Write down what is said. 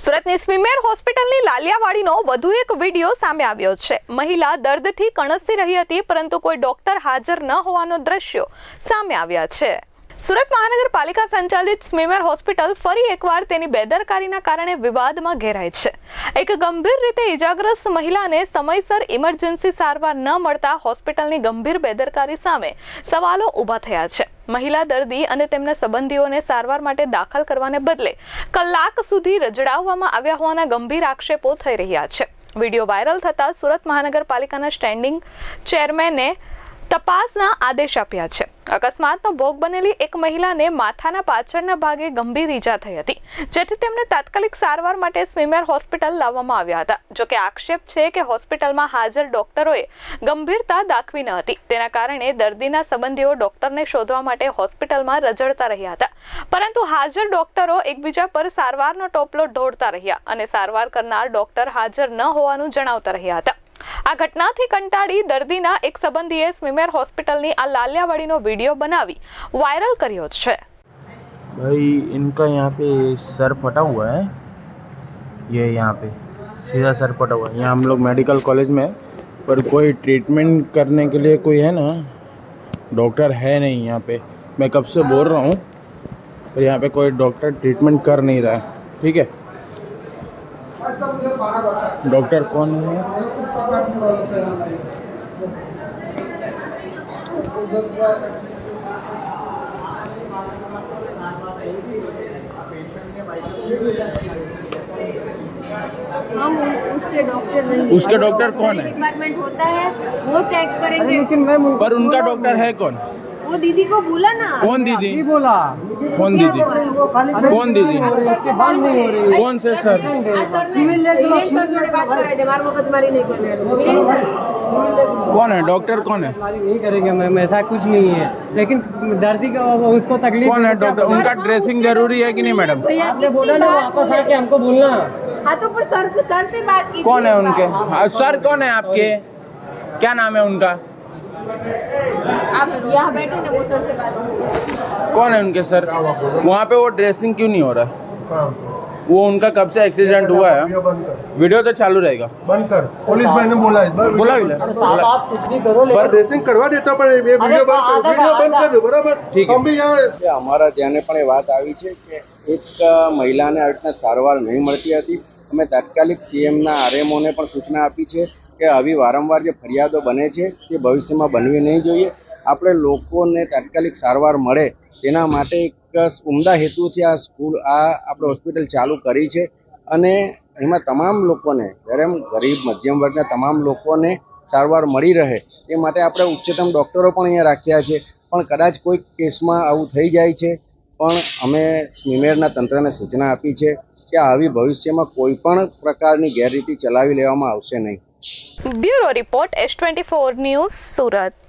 સુરતની સ્મીમેર હોસ્પિટલની લાલિયાવાડીનો વધુ એક વિડીયો સામે આવ્યો છે। મહિલા દર્દથી કણસી રહી હતી, પરંતુ કોઈ ડોક્ટર હાજર ન હોવાનો દ્રશ્યો સામે આવ્યા છે। સુરત મહાનગરપાલિકા સંચાલિત સ્મીમેર હોસ્પિટલ ફરી એકવાર તેની બેદરકારીના કારણે વિવાદમાં ઘેરાય છે। એક ગંભીર રીતે ઇજાગ્રસ્ત મહિલાને સમયસર ઇમરજન્સી સારવાર ન મળતા હોસ્પિટલની ગંભીર બેદરકારી સામે સવાલો ઊભા થયા છે। મહિલા દર્દી અને તેમના સંબંધીઓને સારવાર માટે દાખલ કરવાને બદલે કલાક સુધી રજડાવવામાં આવ્યા હોવાના ગંભીર આક્ષેપો થઈ રહ્યા છે। વિડીયો વાયરલ થતા સુરત મહાનગરપાલિકાના સ્ટેન્ડિંગ ચેરમેને તપાસના આદેશ આપ્યા છે। અકસ્માતનો ભોગ બનેલી એક મહિલાને માથાના પાછળના ભાગે ગંભીર ઈજા થઈ હતી, જેથી તેમને તાત્કાલિક સારવાર માટે સ્મીમેર હોસ્પિટલ લાવવામાં આવ્યા હતા। જોકે આક્ષેપ છે કે હોસ્પિટલમાં હાજર ડોક્ટરોએ ગંભીરતા દાખવી ન હતી, તેના કારણે દર્દીના સંબંધીઓ ડોક્ટરને શોધવા માટે હોસ્પિટલમાં રજડતા રહ્યા હતા, પરંતુ હાજર ડોક્ટરો એકબીજા પર સારવારનો ટોપલો ઢોળતા રહ્યા અને સારવાર કરનાર ડોક્ટર હાજર ન હોવાનું જણાવતા રહ્યા હતા। આ ઘટનાથી કંટાળી દર્દીના એક સંબંધીએ સ્મીમેર હોસ્પિટલની આ લાલિયાવાડીનો वीडियो बनावी वायरल करियो है। भाई इनका यहाँ पे सर फटा हुआ है, ये यहाँ पे सीधा सर फटा हुआ है। यहाँ हम लोग मेडिकल कॉलेज में पर कोई ट्रीटमेंट करने के लिए कोई है ना डॉक्टर है नहीं यहाँ पे। मैं कब से बोल रहा हूँ पर यहाँ पे कोई डॉक्टर ट्रीटमेंट कर नहीं रहा है। ठीक है, डॉक्टर कौन है? हम उसके डॉक्टर नहीं, उसके डॉक्टर कौन है? डिपार्टमेंट होता है वो चेक करेंगे। पर उनका डॉक्टर है कौन? वो दीदी को बोला ना। कौन दीदी? बोला कौन दीदी? कौन दीदी? कौन से सर? कौन है डॉक्टर? कौन है? नहीं करेंगे मैम, ऐसा कुछ नहीं है, लेकिन दर्दी का उसको तकलीफ। कौन है डॉक्टर? उनका ड्रेसिंग जरूरी है कि नहीं मैडम? आपने बोला ना वापस आके हमको बोलना। हाँ तो पर सर से बात की। कौन है उनके? सर कौन है आपके? क्या नाम है उनका? आप यहाँ बैठे ना, वो सर से बात कीजिए। कौन है उनके सर? वहाँ पे वो ड्रेसिंग क्यों नहीं हो रहा है? वो उनका कब से एक्सीडेंट हुआ है? वीडियो तो चालू रहेगा। बंद कर, पुलिस मैंने बोला इस बार बोला आप कुछ भी करो, पर ड्रेसिंग करवा देता पर ये वीडियो बंद कर दो, बराबर? ठीक है। हम भी यहाँ અમારા ધ્યાને પણ એ વાત આવી છે કે એક મહિલાને આવી રીતના સારવાર નહીં મળતી હતી। અમે તાત્કાલિક સીએમના આરએમઓને પણ સૂચના આપી છે કે આવી વારંવાર જે ફરિયાદો બને છે તે ભવિષ્યમાં બનવી નહીં જોઈએ। આપણે લોકોને તાત્કાલિક સારવાર મળે તેના માટે એક ઉમદા હેતુથી આ આપણે હોસ્પિટલ ચાલુ કરી છે અને એમાં તમામ લોકોને, ગરીબ મધ્યમ વર્ગના તમામ લોકોને સારવાર મળી રહે તે માટે આપણે ઉચ્ચતમ ડૉક્ટરો પણ અહીંયા રાખ્યા છે। પણ કદાચ કોઈ કેસમાં આવું થઈ જાય છે, પણ અમે સ્મીમેરના તંત્રને સૂચના આપી છે કે આવી ભવિષ્યમાં કોઈ પણ પ્રકારની ગેરરીતિ ચલાવી લેવામાં આવશે નહીં। ब्यूरो रिपोर्ट S24 न्यूज़ सूरत।